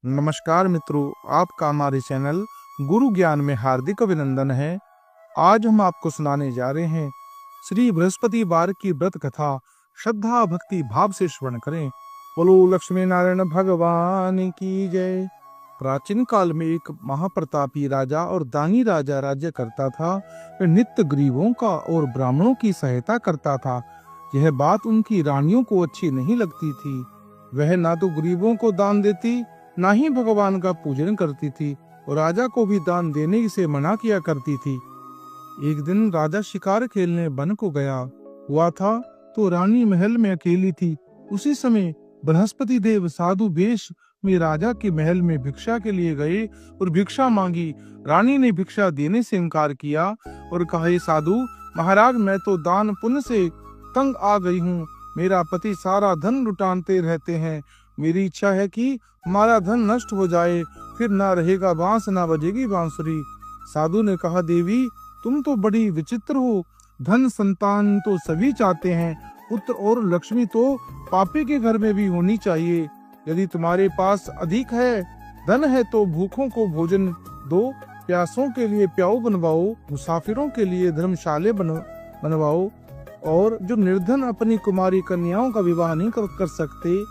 नमस्कार मित्रों, आपका हमारे चैनल गुरु ज्ञान में हार्दिक अभिनंदन है। आज हम आपको सुनाने जा रहे हैं श्री बृहस्पतिवार की व्रत कथा। श्रद्धा भक्ति भाव से श्रवण करें। बोलो लक्ष्मी नारायण भगवान की जय। प्राचीन काल में एक महाप्रतापी राजा और दानी राजा राज्य करता था। वह नित्य गरीबों का और ब्राह्मणों की सहायता करता था। यह बात उनकी रानियों को अच्छी नहीं लगती थी। वह ना तो गरीबों को दान देती, ना ही भगवान का पूजन करती थी और राजा को भी दान देने से मना किया करती थी। एक दिन राजा शिकार खेलने वन को गया हुआ था तो रानी महल में अकेली थी। उसी समय बृहस्पति देव साधु वेश में राजा के महल में भिक्षा के लिए गए और भिक्षा मांगी। रानी ने भिक्षा देने से इनकार किया और कहा, हे साधु महाराज, मैं तो दान पुण्य से तंग आ गई हूँ। मेरा पति सारा धन लुटाते रहते हैं। मेरी इच्छा है कि हमारा धन नष्ट हो जाए, फिर ना रहेगा बांस ना बजेगी बांसुरी। साधु ने कहा, देवी तुम तो बड़ी विचित्र हो। धन संतान तो सभी चाहते हैं, पुत्र और लक्ष्मी तो पापी के घर में भी होनी चाहिए। यदि तुम्हारे पास अधिक है धन है तो भूखों को भोजन दो, प्यासों के लिए प्याऊ बनवाओ, मुसाफिरों के लिए धर्मशाले बनवाओ और जो निर्धन अपनी कुमारी कन्याओं का विवाह नहीं कर सकते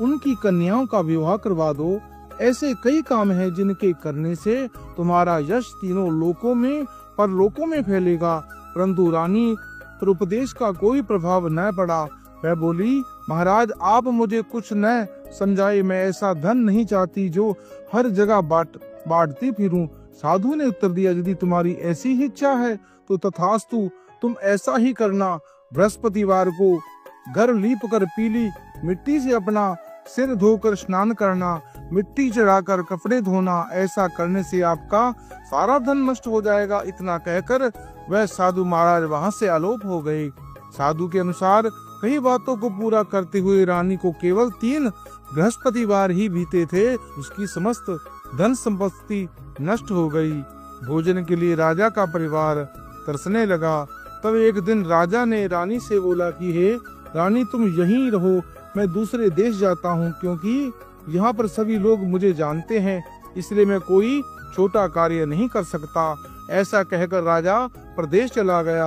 उनकी कन्याओं का विवाह करवा दो। ऐसे कई काम हैं जिनके करने से तुम्हारा यश तीनों लोकों में परलोकों में फैलेगा। परंतु रानी पर उपदेश का कोई प्रभाव न पड़ा। वह बोली, महाराज आप मुझे कुछ न समझाए, मैं ऐसा धन नहीं चाहती जो हर जगह बांटती फिरूं। साधु ने उत्तर दिया, यदि तुम्हारी ऐसी ही इच्छा है तो तथास्तु, तुम ऐसा ही करना। बृहस्पतिवार को घर लीप कर पीली मिट्टी से अपना सिर धोकर स्नान करना, मिट्टी चढ़ाकर कपड़े धोना। ऐसा करने से आपका सारा धन नष्ट हो जाएगा। इतना कहकर वह साधु महाराज वहां से आलोप हो गए। साधु के अनुसार कई बातों को पूरा करते हुए रानी को केवल 3 बृहस्पतिवार ही बीते थे। उसकी समस्त धन संपत्ति नष्ट हो गई। भोजन के लिए राजा का परिवार तरसने लगा। तब एक दिन राजा ने रानी से बोला कि हे रानी, तुम यहीं रहो, मैं दूसरे देश जाता हूँ, क्योंकि यहाँ पर सभी लोग मुझे जानते हैं, इसलिए मैं कोई छोटा कार्य नहीं कर सकता। ऐसा कहकर राजा प्रदेश चला गया।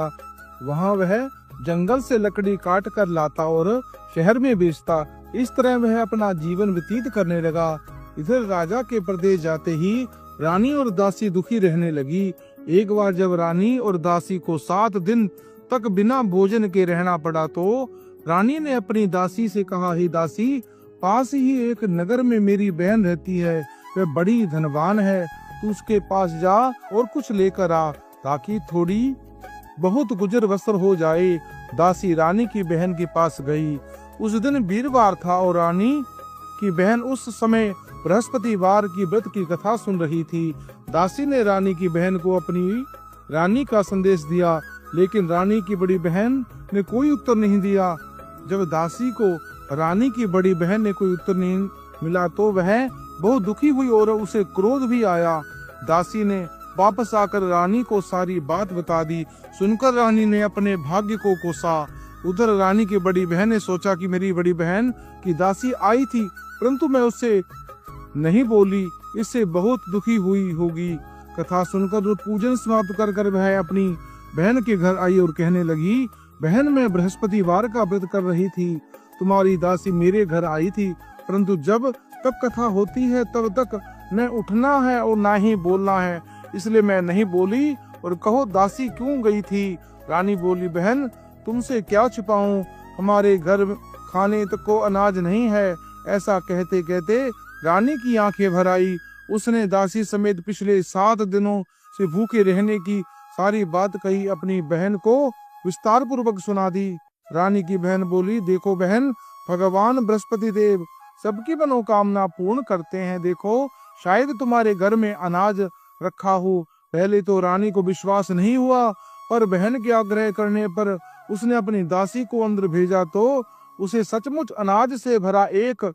वहाँ वह जंगल से लकड़ी काट कर लाता और शहर में बेचता। इस तरह वह अपना जीवन व्यतीत करने लगा। इधर राजा के प्रदेश जाते ही रानी और दासी दुखी रहने लगी। एक बार जब रानी और दासी को 7 दिन तक बिना भोजन के रहना पड़ा तो रानी ने अपनी दासी से कहा, हे दासी, पास ही एक नगर में मेरी बहन रहती है, वह बड़ी धनवान है, तू उसके पास जा और कुछ लेकर आ, ताकि थोड़ी बहुत गुजर बसर हो जाए। दासी रानी की बहन के पास गई। उस दिन वीरवार था और रानी की बहन उस समय बृहस्पतिवार की व्रत की कथा सुन रही थी। दासी ने रानी की बहन को अपनी रानी का संदेश दिया, लेकिन रानी की बड़ी बहन ने कोई उत्तर नहीं दिया। जब दासी को रानी की बड़ी बहन ने कोई उत्तर नहीं मिला तो वह बहुत दुखी हुई और उसे क्रोध भी आया। दासी ने वापस आकर रानी को सारी बात बता दी। सुनकर रानी ने अपने भाग्य को कोसा। उधर रानी की बड़ी बहन ने सोचा कि मेरी बड़ी बहन की दासी आई थी, परंतु मैं उससे नहीं बोली, इससे बहुत दुखी हुई होगी। कथा सुनकर पूजन समाप्त कर वह अपनी बहन के घर आई और कहने लगी, बहन, मैं बृहस्पतिवार का व्रत कर रही थी, तुम्हारी दासी मेरे घर आई थी, परंतु जब तक कथा होती है तब तक न उठना है और ना ही बोलना है, इसलिए मैं नहीं बोली। और कहो दासी क्यों गई थी? रानी बोली, बहन तुमसे क्या छिपाऊं, हमारे घर खाने तक को अनाज नहीं है। ऐसा कहते कहते रानी की आंखें भर आई। उसने दासी समेत पिछले 7 दिनों से भूखे रहने की सारी बात कही, अपनी बहन को विस्तार पूर्वक सुना दी। रानी की बहन बोली, देखो बहन, भगवान बृहस्पति देव सबकी मनोकामना पूर्ण करते हैं। देखो शायद तुम्हारे घर में अनाज रखा हो। पहले तो रानी को विश्वास नहीं हुआ, पर बहन के आग्रह करने पर उसने अपनी दासी को अंदर भेजा तो उसे सचमुच अनाज से भरा एक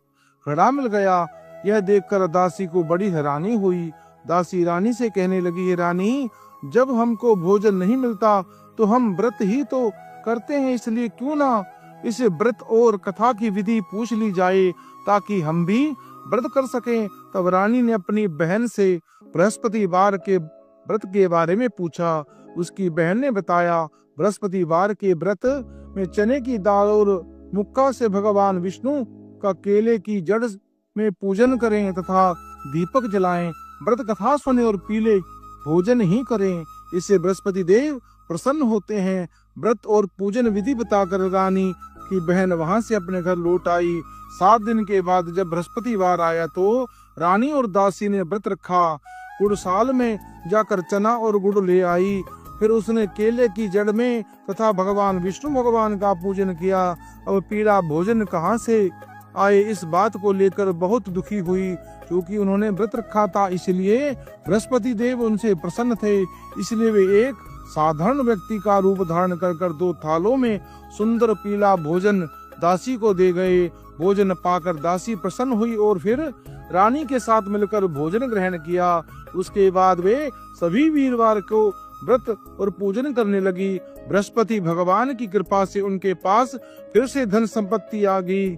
घड़ा मिल गया। यह देखकर दासी को बड़ी हैरानी हुई। दासी रानी से कहने लगी, रानी, जब हमको भोजन नहीं मिलता तो हम व्रत ही तो करते हैं, इसलिए क्यों ना इस व्रत और कथा की विधि पूछ ली जाए, ताकि हम भी व्रत कर सके। तब रानी ने अपनी बहन से बृहस्पतिवार के व्रत के बारे में पूछा। उसकी बहन ने बताया, बृहस्पतिवार के व्रत में चने की दाल और मुक्का से भगवान विष्णु का केले की जड़ में पूजन करें तथा दीपक जलाएं। व्रत कथा सुने और पीले भोजन ही करें, इससे बृहस्पति देव प्रसन्न होते हैं। व्रत और पूजन विधि बताकर रानी की बहन वहां से अपने घर लौट आई। 7 दिन के बाद जब बृहस्पतिवार आया तो रानी और दासी ने व्रत रखा। गुड़साल में जाकर चना और गुड़ ले आई। फिर उसने केले की जड़ में तथा भगवान विष्णु भगवान का पूजन किया। अब पीला भोजन कहाँ से आए, इस बात को लेकर बहुत दुखी हुई, क्योंकि उन्होंने व्रत रखा था। इसलिए बृहस्पति देव उनसे प्रसन्न थे। इसलिए वे एक साधारण व्यक्ति का रूप धारण कर 2 थालों में सुंदर पीला भोजन दासी को दे गए। भोजन पाकर दासी प्रसन्न हुई और फिर रानी के साथ मिलकर भोजन ग्रहण किया। उसके बाद वे सभी वीरवार को व्रत और पूजन करने लगी। बृहस्पति भगवान की कृपा से उनके पास फिर से धन संपत्ति आ गई,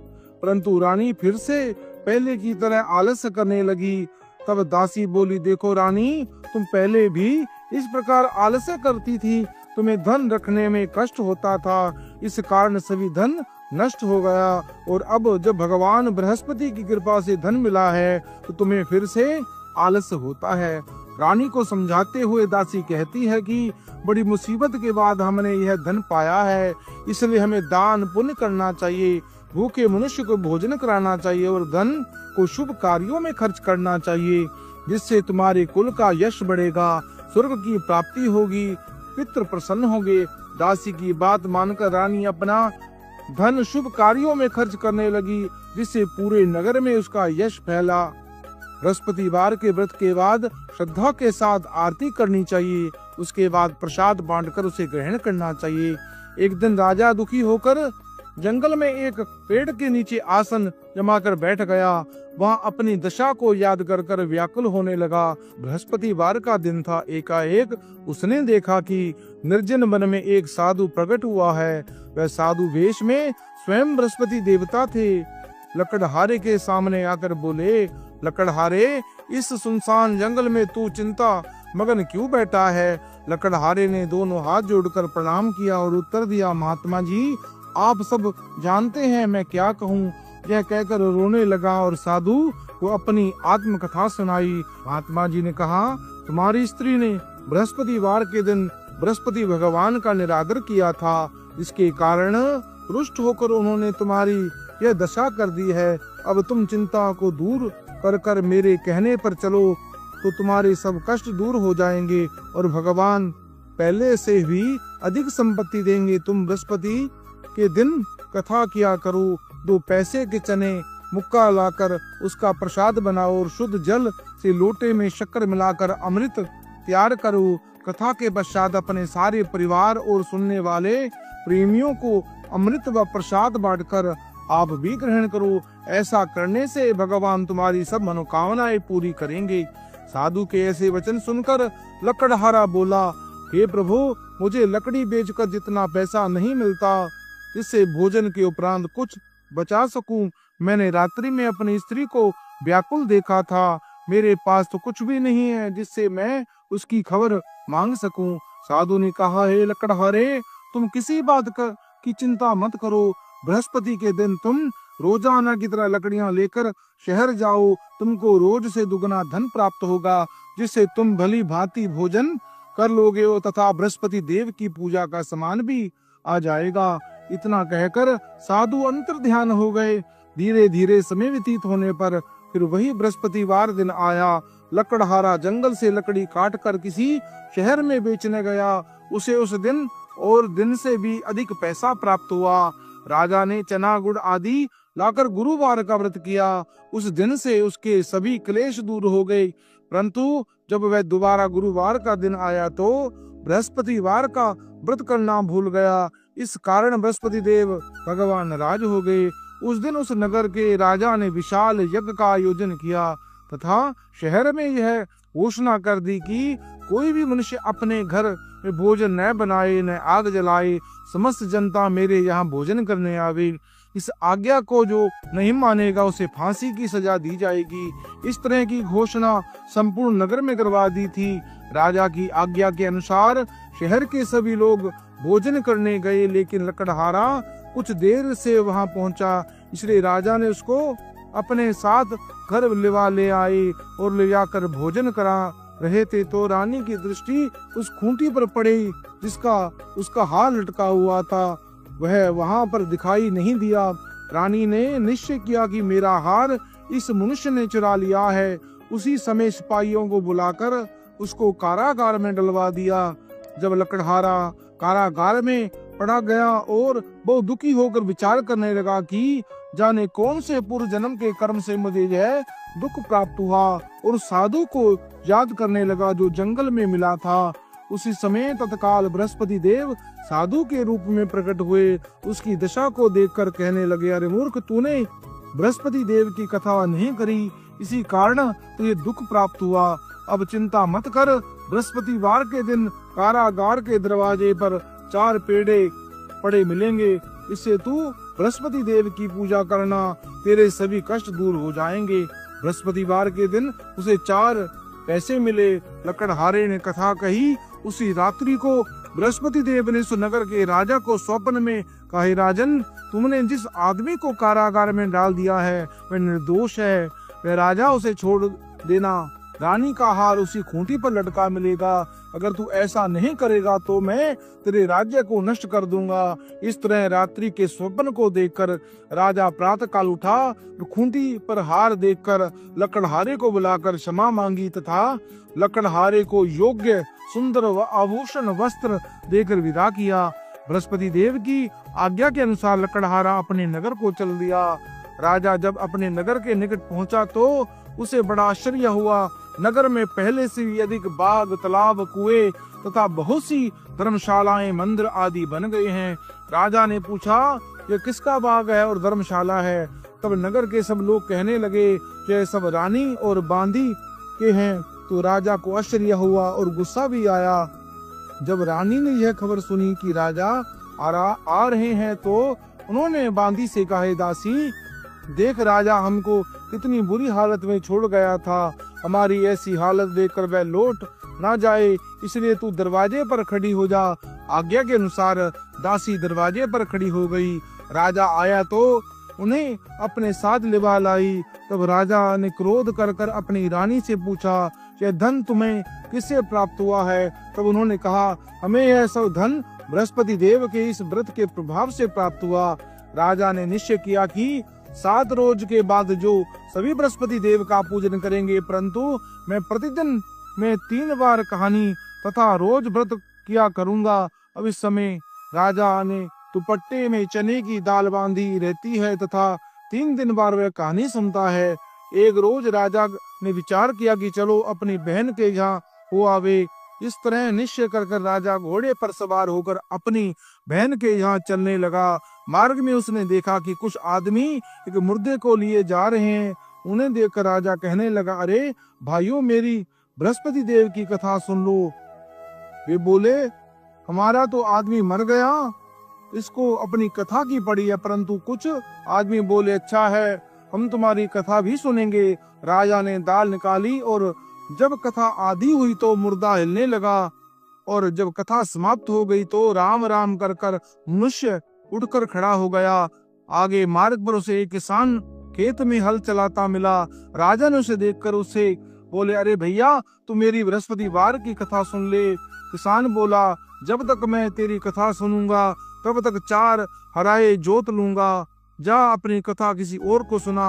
परंतु रानी फिर से पहले की तरह आलस्य करने लगी। तब दासी बोली, देखो रानी, तुम पहले भी इस प्रकार आलस्य करती थी, तुम्हें धन रखने में कष्ट होता था, इस कारण सभी धन नष्ट हो गया, और अब जब भगवान बृहस्पति की कृपा से धन मिला है तो तुम्हें फिर से आलस्य होता है। रानी को समझाते हुए दासी कहती है कि बड़ी मुसीबत के बाद हमने यह धन पाया है, इसलिए हमें दान पुण्य करना चाहिए, भूखे मनुष्य को भोजन कराना चाहिए और धन को शुभ कार्यों में खर्च करना चाहिए, जिससे तुम्हारे कुल का यश बढ़ेगा, स्वर्ग की प्राप्ति होगी, पितृ प्रसन्न होंगे। दासी की बात मानकर रानी अपना धन शुभ कार्यों में खर्च करने लगी, जिससे पूरे नगर में उसका यश फैला। बृहस्पतिवार के व्रत के बाद श्रद्धा के साथ आरती करनी चाहिए। उसके बाद प्रसाद बांटकर उसे ग्रहण करना चाहिए। एक दिन राजा दुखी होकर जंगल में एक पेड़ के नीचे आसन जमाकर बैठ गया। वहां अपनी दशा को याद कर व्याकुल होने लगा। बृहस्पतिवार का दिन था। एकाएक उसने देखा कि निर्जन वन में एक साधु प्रकट हुआ है। वह साधु वेश में स्वयं बृहस्पति देवता थे। लकड़हारे के सामने आकर बोले, लकड़हारे, इस सुनसान जंगल में तू चिंता मगन क्यों बैठा है? लकड़हारे ने दोनों हाथ जोड़कर प्रणाम किया और उत्तर दिया, महात्मा जी, आप सब जानते हैं मैं क्या कहूँ। यह कहकर रोने लगा और साधु को अपनी आत्मकथा सुनाई। महात्मा जी ने कहा, तुम्हारी स्त्री ने बृहस्पतिवार के दिन बृहस्पति भगवान का निरादर किया था, इसके कारण रुष्ट होकर उन्होंने तुम्हारी यह दशा कर दी है। अब तुम चिंता को दूर कर मेरे कहने पर चलो तो तुम्हारे सब कष्ट दूर हो जाएंगे और भगवान पहले से भी अधिक संपत्ति देंगे। तुम बृहस्पति के दिन कथा किया करो। 2 पैसे के चने मुक्का लाकर उसका प्रसाद बनाओ और शुद्ध जल से लोटे में शक्कर मिलाकर अमृत तैयार करो। कथा के पश्चात अपने सारे परिवार और सुनने वाले प्रेमियों को अमृत व प्रसाद बांटकर आप भी ग्रहण करो। ऐसा करने से भगवान तुम्हारी सब मनोकामनाएं पूरी करेंगे। साधु के ऐसे वचन सुनकर लकड़हारा बोला, हे प्रभु, मुझे लकड़ी बेचकर जितना पैसा नहीं मिलता जिससे भोजन के उपरांत कुछ बचा सकूं, मैंने रात्रि में अपनी स्त्री को व्याकुल देखा था। मेरे पास तो कुछ भी नहीं है जिससे मैं उसकी खबर मांग सकूं। साधु ने कहा, हे लकड़हारे, तुम किसी बात की चिंता मत करो। बृहस्पति के दिन तुम रोजाना की तरह लकड़ियां लेकर शहर जाओ। तुमको रोज से दुगना धन प्राप्त होगा, जिससे तुम भली भांति भोजन कर लोगे तथा बृहस्पति देव की पूजा का सामान भी आ जाएगा। इतना कहकर साधु अंतर ध्यान हो गए। धीरे धीरे समय व्यतीत होने पर फिर वही बृहस्पतिवार दिन आया। लकड़हारा जंगल से लकड़ी काट कर किसी शहर में बेचने गया। उसे उस दिन और दिन से भी अधिक पैसा प्राप्त हुआ। राजा ने चना गुड़ आदि लाकर गुरुवार का व्रत किया। उस दिन से उसके सभी क्लेश दूर हो गए। परंतु जब वह दोबारा गुरुवार का दिन आया तो बृहस्पतिवार का व्रत करना भूल गया। इस कारण बृहस्पति देव भगवान नाराज हो गए। उस दिन उस नगर के राजा ने विशाल यज्ञ का आयोजन किया तथा शहर में यह घोषणा कर दी कि कोई भी मनुष्य अपने घर में भोजन न बनाए न आग जलाए। समस्त जनता मेरे यहाँ भोजन करने आवे। इस आज्ञा को जो नहीं मानेगा उसे फांसी की सजा दी जाएगी। इस तरह की घोषणा संपूर्ण नगर में करवा दी थी। राजा की आज्ञा के अनुसार शहर के सभी लोग भोजन करने गए, लेकिन लकड़हारा कुछ देर से वहां पहुंचा, इसलिए राजा ने उसको अपने साथ घर ले आए और ले जाकर भोजन करा रहे थे तो रानी की दृष्टि उस खूंटी पर पड़ी जिसका उसका हार लटका हुआ था। वह वहां पर दिखाई नहीं दिया। रानी ने निश्चय किया कि मेरा हार इस मनुष्य ने चुरा लिया है। उसी समय सिपाहियों को बुलाकर उसको कारागार में डलवा दिया। जब लकड़हारा कारागार में पड़ा गया और बहुत दुखी होकर विचार करने लगा कि जाने कौन से पूर्व जन्म के कर्म से मुझे यह दुख प्राप्त हुआ, और साधु को याद करने लगा जो जंगल में मिला था। उसी समय तत्काल बृहस्पति देव साधु के रूप में प्रकट हुए। उसकी दशा को देखकर कहने लगे, अरे मूर्ख, तूने बृहस्पति देव की कथा नहीं करी, इसी कारण तुझे दुख प्राप्त हुआ। अब चिंता मत कर, बृहस्पतिवार के दिन कारागार के दरवाजे पर 4 पेड़े पड़े मिलेंगे। इससे तू बृहस्पति देव की पूजा करना, तेरे सभी कष्ट दूर हो जाएंगे। बृहस्पतिवार के दिन उसे 4 पैसे मिले। लकड़हारे ने कथा कही। उसी रात्रि को बृहस्पति देव ने सुनगर के राजा को स्वप्न में कहा, राजन, तुमने जिस आदमी को कारागार में डाल दिया है वह निर्दोष है, वह राजा उसे छोड़ देना। रानी का हार उसी खूंटी पर लटका मिलेगा। अगर तू ऐसा नहीं करेगा तो मैं तेरे राज्य को नष्ट कर दूंगा। इस तरह रात्रि के स्वप्न को देखकर राजा प्रातः काल उठा, खूंटी पर हार देखकर लकड़हारे को बुलाकर क्षमा मांगी तथा लकड़हारे को योग्य सुंदर व आभूषण वस्त्र देकर विदा किया। बृहस्पति देव की आज्ञा के अनुसार लकड़हारा अपने नगर को चल दिया। राजा जब अपने नगर के निकट पहुंचा तो उसे बड़ा आश्चर्य हुआ। नगर में पहले से भी अधिक बाग, तालाब, कुएं तथा बहुत सी धर्मशालाएं, मंदिर आदि बन गए हैं। राजा ने पूछा, यह किसका बाग है और धर्मशाला है? तब नगर के सब लोग कहने लगे कि यह सब रानी और बांदी के हैं। तो राजा को आश्चर्य हुआ और गुस्सा भी आया। जब रानी ने यह खबर सुनी कि राजा आ रहे हैं तो उन्होंने बांदी से कहा, दासी, देख, राजा हमको कितनी बुरी हालत में छोड़ गया था। हमारी ऐसी हालत देखकर वह लौट ना जाए, इसलिए तू दरवाजे पर खड़ी हो जा। आज्ञा के अनुसार दासी दरवाजे पर खड़ी हो गई। राजा आया तो उन्हें अपने साथ लिवा लाई। तब राजा ने क्रोध कर अपनी रानी से पूछा, यह धन तुम्हें किससे प्राप्त हुआ है? तब उन्होंने कहा, हमें यह सब धन बृहस्पति देव के इस व्रत के प्रभाव से प्राप्त हुआ। राजा ने निश्चय किया कि 7 रोज के बाद जो सभी बृहस्पति देव का पूजन करेंगे, परंतु मैं प्रतिदिन में 3 बार कहानी तथा रोज व्रत किया करूंगा। अब इस समय राजा ने दुपट्टे में चने की दाल बांधी रहती है तथा 3 दिन बार वह कहानी सुनता है। एक रोज राजा ने विचार किया कि चलो अपनी बहन के यहाँ हो आवे। इस तरह निश्चय कर राजा घोड़े पर सवार होकर अपनी बहन के यहाँ चलने लगा। मार्ग में उसने देखा कि कुछ आदमी एक मुर्दे को लिए जा रहे हैं। उन्हें देखकर राजा कहने लगा, अरे भाइयों, मेरी बृहस्पति देव की कथा सुन लो। वे बोले, हमारा तो आदमी मर गया, इसको अपनी कथा की पड़ी है। परंतु कुछ आदमी बोले, अच्छा है, हम तुम्हारी कथा भी सुनेंगे। राजा ने दाल निकाली और जब कथा आधी हुई तो मुर्दा हिलने लगा, और जब कथा समाप्त हो गई तो राम राम कर मनुष्य उठकर खड़ा हो गया। आगे मार्ग पर उसे एक किसान खेत में हल चलाता मिला। राजा ने उसे देखकर उसे बोले, अरे भैया, तू मेरी बृहस्पतिवार की कथा सुन ले। किसान बोला, जब तक मैं तेरी कथा सुनूंगा तब तक 4 हराए जोत लूंगा। जा अपनी कथा किसी और को सुना।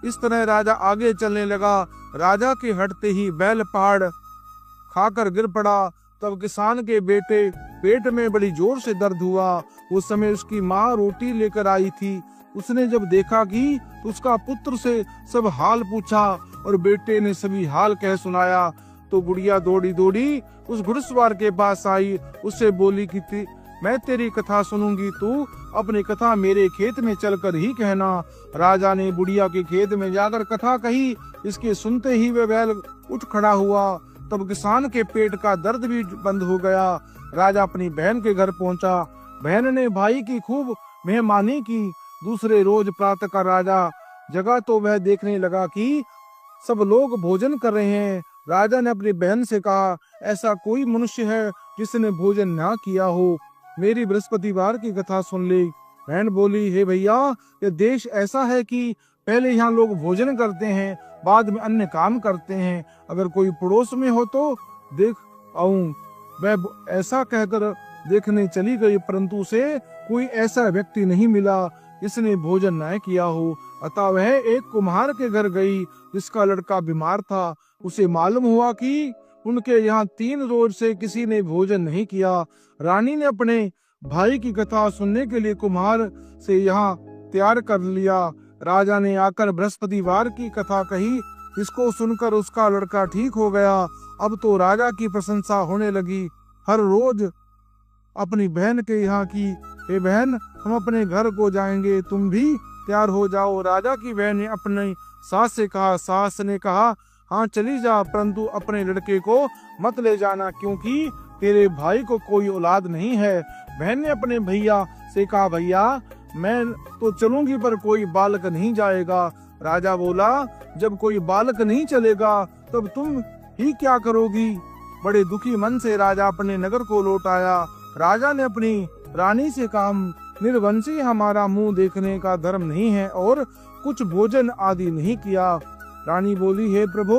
इस तरह राजा आगे चलने लगा। राजा के हटते ही बैल पहाड़ खाकर गिर पड़ा। तब किसान के बेटे पेट में बड़ी जोर से दर्द हुआ। उस समय उसकी माँ रोटी लेकर आई थी। उसने जब देखा कि उसका पुत्र से सब हाल पूछा और बेटे ने सभी हाल कह सुनाया, तो बुढ़िया दौड़ी दौड़ी उस घुड़सवार के पास आई। उससे बोली कि मैं तेरी कथा सुनूंगी, तू अपनी कथा मेरे खेत में चलकर ही कहना। राजा ने बुढ़िया के खेत में जाकर कथा कही। इसके सुनते ही वह बैल उठ खड़ा हुआ। तब किसान के पेट का दर्द भी बंद हो गया। राजा अपनी बहन के घर पहुंचा। बहन ने भाई की खूब मेहमानी की। दूसरे रोज प्रातः का राजा जगा तो वह देखने लगा कि सब लोग भोजन कर रहे हैं। राजा ने अपनी बहन से कहा, ऐसा कोई मनुष्य है जिसने भोजन ना किया हो, मेरी बृहस्पतिवार की कथा सुन ले। बहन बोली, हे भैया, ये देश ऐसा है कि पहले यहाँ लोग भोजन करते हैं, बाद में अन्य काम करते हैं। अगर कोई पड़ोस में हो तो देख आऊं। वह ऐसा कहकर देखने चली गई, परंतु उसे कोई ऐसा व्यक्ति नहीं मिला जिसने भोजन न किया हो। अतः वह एक कुम्हार के घर गई जिसका लड़का बीमार था। उसे मालूम हुआ कि उनके यहाँ 3 रोज से किसी ने भोजन नहीं किया। रानी ने अपने भाई की कथा सुनने के लिए कुम्हार से यहाँ तैयार कर लिया। राजा ने आकर बृहस्पतिवार की कथा कही, इसको सुनकर उसका लड़का ठीक हो गया। अब तो राजा की प्रशंसा होने लगी। हर रोज अपनी बहन के यहाँ की, हे बहन, हम अपने घर को जाएंगे, तुम भी तैयार हो जाओ। राजा की बहन ने अपनी सास से कहा। सास ने कहा, हाँ चली जा, परंतु अपने लड़के को मत ले जाना, क्योंकि तेरे भाई को कोई औलाद नहीं है। बहन ने अपने भैया से कहा, भैया मैं तो चलूंगी पर कोई बालक नहीं जाएगा। राजा बोला, जब कोई बालक नहीं चलेगा तब तुम ही क्या करोगी। बड़े दुखी मन से राजा अपने नगर को लौट आया। राजा ने अपनी रानी से कहा, निर्वंशी हमारा मुंह देखने का धर्म नहीं है और कुछ भोजन आदि नहीं किया। रानी बोली, हे प्रभु,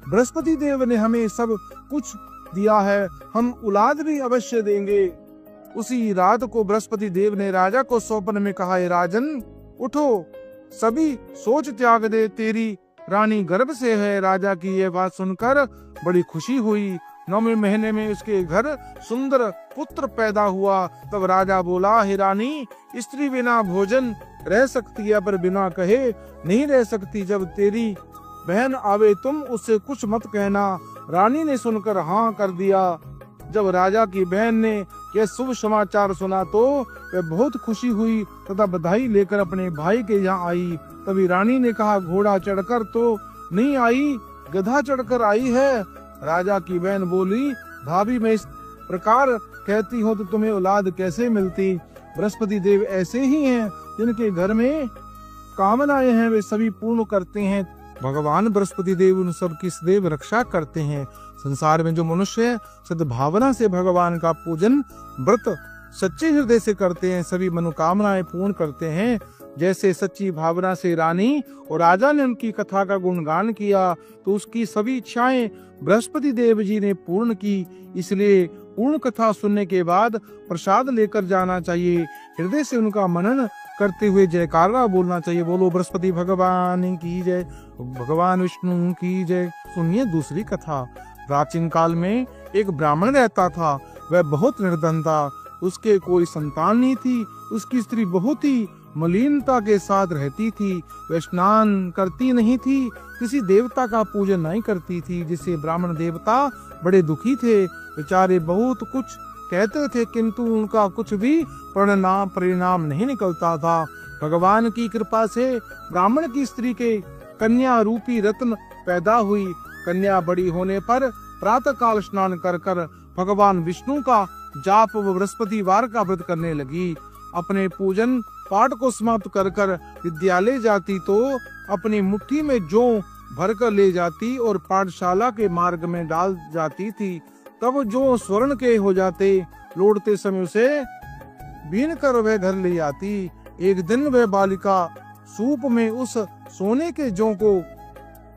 बृहस्पति देव ने हमें सब कुछ दिया है, हम औलाद भी अवश्य देंगे। उसी रात को बृहस्पति देव ने राजा को स्वप्न में कहा, हे राजन, उठो, सभी सोच त्याग दे, तेरी रानी गर्भ से है। राजा की यह बात सुनकर बड़ी खुशी हुई। 9वें महीने में उसके घर सुंदर पुत्र पैदा हुआ। तब राजा बोला, हे रानी, स्त्री बिना भोजन रह सकती है पर बिना कहे नहीं रह सकती। जब तेरी बहन आवे तुम उससे कुछ मत कहना। रानी ने सुनकर हाँ कर दिया। जब राजा की बहन ने यह शुभ समाचार सुना तो वह बहुत खुशी हुई तथा बधाई लेकर अपने भाई के यहाँ आई। तभी रानी ने कहा, घोड़ा चढ़कर तो नहीं आई, गधा चढ़कर आई है। राजा की बहन बोली, भाभी, मैं इस प्रकार कहती हूँ तो तुम्हें औलाद कैसे मिलती। बृहस्पति देव ऐसे ही हैं, जिनके घर में कामनाएं हैं वे सभी पूर्ण करते हैं। भगवान बृहस्पति देव उन सब की सदैव रक्षा करते हैं। संसार में जो मनुष्य सद्भावना से भगवान का पूजन व्रत सच्चे हृदय से करते हैं, सभी मनोकामनाएं पूर्ण करते हैं। जैसे सच्ची भावना से रानी और राजा ने उनकी कथा का गुणगान किया तो उसकी सभी इच्छाएं बृहस्पति देव जी ने पूर्ण की। इसलिए पूर्ण कथा सुनने के बाद प्रसाद लेकर जाना चाहिए। हृदय से उनका मनन करते हुए जयकारा बोलना चाहिए। बोलो बृहस्पति भगवान की जय, भगवान विष्णु की जय। सुनिए दूसरी कथा। प्राचीन काल में एक ब्राह्मण रहता था। वह बहुत निर्धन था, उसके कोई संतान नहीं थी। उसकी स्त्री बहुत ही मलिनता के साथ रहती थी। वह स्नान करती नहीं थी, किसी देवता का पूजन नहीं करती थी, जिससे ब्राह्मण देवता बड़े दुखी थे। बेचारे बहुत कुछ कहते थे किंतु उनका कुछ भी परिणाम नहीं निकलता था। भगवान की कृपा से ब्राह्मण की स्त्री के कन्या रूपी रत्न पैदा हुई। कन्या बड़ी होने पर प्रातः काल स्नान कर कर भगवान विष्णु का जाप व बृहस्पतिवार का व्रत करने लगी। अपने पूजन पाठ को समाप्त कर कर विद्यालय जाती तो अपनी मुट्ठी में जौ भरकर ले जाती और पाठशाला के मार्ग में डाल जाती थी। तब जो स्वर्ण के हो जाते, लौटते समय उसे बीन कर वह घर ले आती। एक दिन वह बालिका सूप में उस सोने के जौ को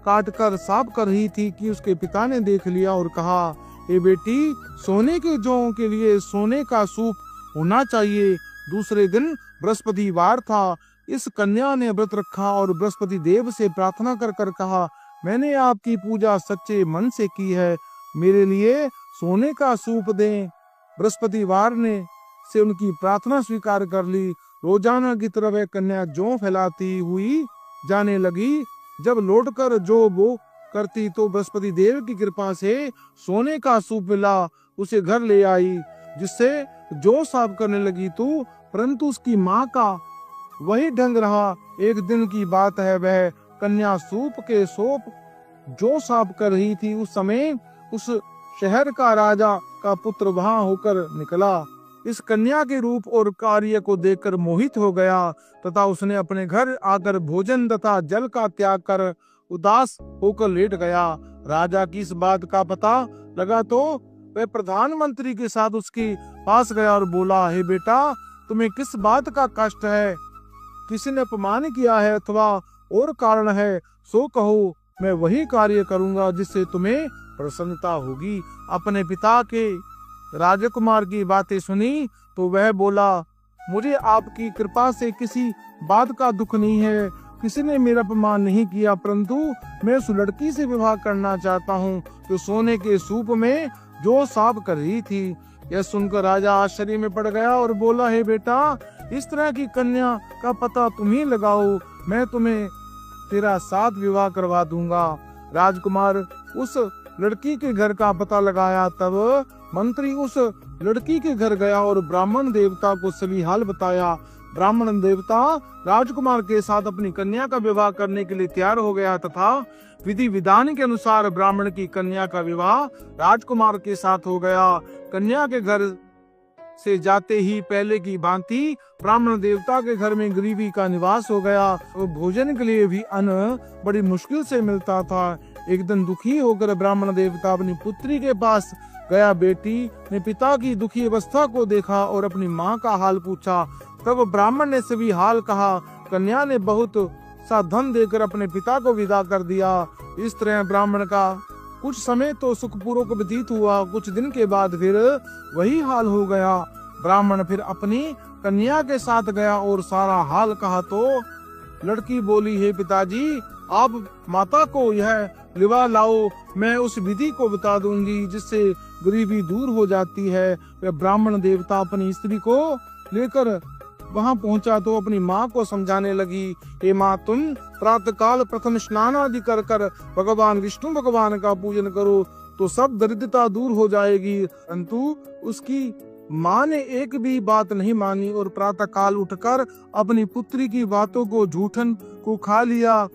काट कर साफ कर रही थी कि उसके पिता ने देख लिया और कहा, ए बेटी, सोने के जौ के लिए सोने का सूप होना चाहिए। दूसरे दिन बृहस्पतिवार था। इस कन्या ने व्रत रखा और बृहस्पति देव से प्रार्थना कर कर कहा, मैंने आपकी पूजा सच्चे मन से की है, मेरे लिए सोने का सूप दें। बृहस्पतिवार ने से उनकी प्रार्थना स्वीकार कर ली। रोजाना की तरह वह कन्या जौ फैलाती हुई जाने लगी। जब लौटकर जो वो करती तो बृहस्पति देव की कृपा से सोने का सूप मिला। उसे घर ले आई, जिससे जौ साफ करने लगी तो परंतु उसकी माँ का वही ढंग रहा। एक दिन की बात है, वह कन्या सूप के सोप जो साफ कर रही थी। उस समय उस शहर का राजा का पुत्र वहां होकर निकला। इस कन्या के रूप और कार्य को देखकर मोहित हो गया तथा उसने अपने घर आकर भोजन तथा जल का त्याग कर उदास होकर लेट गया। राजा की इस बात का पता लगा तो वह प्रधानमंत्री के साथ उसके पास गया और बोला, हे बेटा, तुम्हें किस बात का कष्ट है? किसी ने अपमान किया है अथवा और कारण है? सो कहो, मैं वही कार्य करूंगा जिससे तुम्हें प्रसन्नता होगी। अपने पिता के राजकुमार की बातें सुनी तो वह बोला, मुझे आपकी कृपा से किसी बात का दुख नहीं है। किसी ने मेरा अपमान नहीं किया, परंतु मैं उस लड़की से विवाह करना चाहता हूँ जो सोने के सूप में जो साफ कर रही थी। यह सुनकर राजा आश्चर्य में पड़ गया और बोला, हे बेटा, इस तरह की कन्या का पता तुम ही लगाओ, मैं तुम्हें तेरा साथ विवाह करवा दूंगा। राजकुमार उस लड़की के घर का पता लगाया। तब मंत्री उस लड़की के घर गया और ब्राह्मण देवता को सभी हाल बताया। ब्राह्मण देवता राजकुमार के साथ अपनी कन्या का विवाह करने के लिए तैयार हो गया तथा विधि विधान के अनुसार ब्राह्मण की कन्या का विवाह राजकुमार के साथ हो गया। कन्या के घर से जाते ही पहले की भांति ब्राह्मण देवता के घर में गरीबी का निवास हो गया। तो भोजन के लिए भी अन्न बड़ी मुश्किल से मिलता था। एक दिन दुखी होकर ब्राह्मण देवता अपनी पुत्री के पास गया। बेटी ने पिता की दुखी अवस्था को देखा और अपनी माँ का हाल पूछा। तब ब्राह्मण ने सभी हाल कहा। कन्या ने बहुत सा धन देकर अपने पिता को विदा कर दिया। इस तरह ब्राह्मण का कुछ समय तो सुखपूर्वक व्यतीत हुआ। कुछ दिन के बाद फिर वही हाल हो गया। ब्राह्मण फिर अपनी कन्या के साथ गया और सारा हाल कहा तो लड़की बोली, हे पिताजी, आप माता को यह लिवा लाओ, मैं उस विधि को बता दूंगी जिससे गरीबी दूर हो जाती है। वह ब्राह्मण देवता अपनी स्त्री को लेकर वहां पहुंचा तो अपनी माँ को समझाने लगी, हे माँ, तुम प्रातः काल प्रथम स्नान आदि कर कर भगवान विष्णु भगवान का पूजन करो तो सब दरिद्रता दूर हो जाएगी। परंतु उसकी माँ ने एक भी बात नहीं मानी और प्रातः काल उठकर अपनी पुत्री की बातों को झूठन को खा लिया।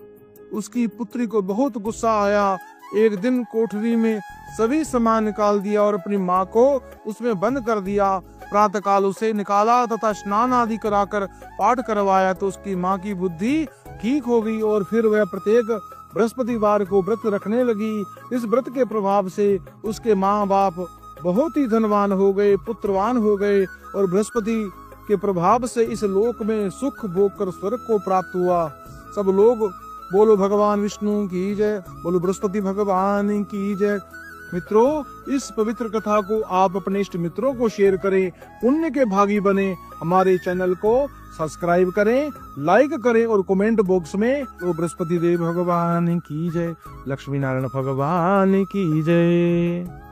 उसकी पुत्री को बहुत गुस्सा आया। एक दिन कोठरी में सभी सामान निकाल दिया और अपनी माँ को उसमें बंद कर दिया। प्रातः काल उसे निकाला तथा स्नान आदि कराकर पाठ करवाया तो उसकी माँ की बुद्धि ठीक हो गई और फिर वह प्रत्येक बृहस्पतिवार को व्रत रखने लगी। इस व्रत के प्रभाव से उसके माँ बाप बहुत ही धनवान हो गए, पुत्रवान हो गए और बृहस्पति के प्रभाव से इस लोक में सुख भोग कर स्वर्ग को प्राप्त हुआ। सब लोग बोलो भगवान विष्णु की जय, बोलो बृहस्पति भगवान की जय। मित्रों, इस पवित्र कथा को आप अपने इष्ट मित्रों को शेयर करें, पुण्य के भागी बने। हमारे चैनल को सब्सक्राइब करें, लाइक करें और कमेंट बॉक्स में तो बृहस्पति देव भगवान की जय, लक्ष्मी नारायण भगवान की जय।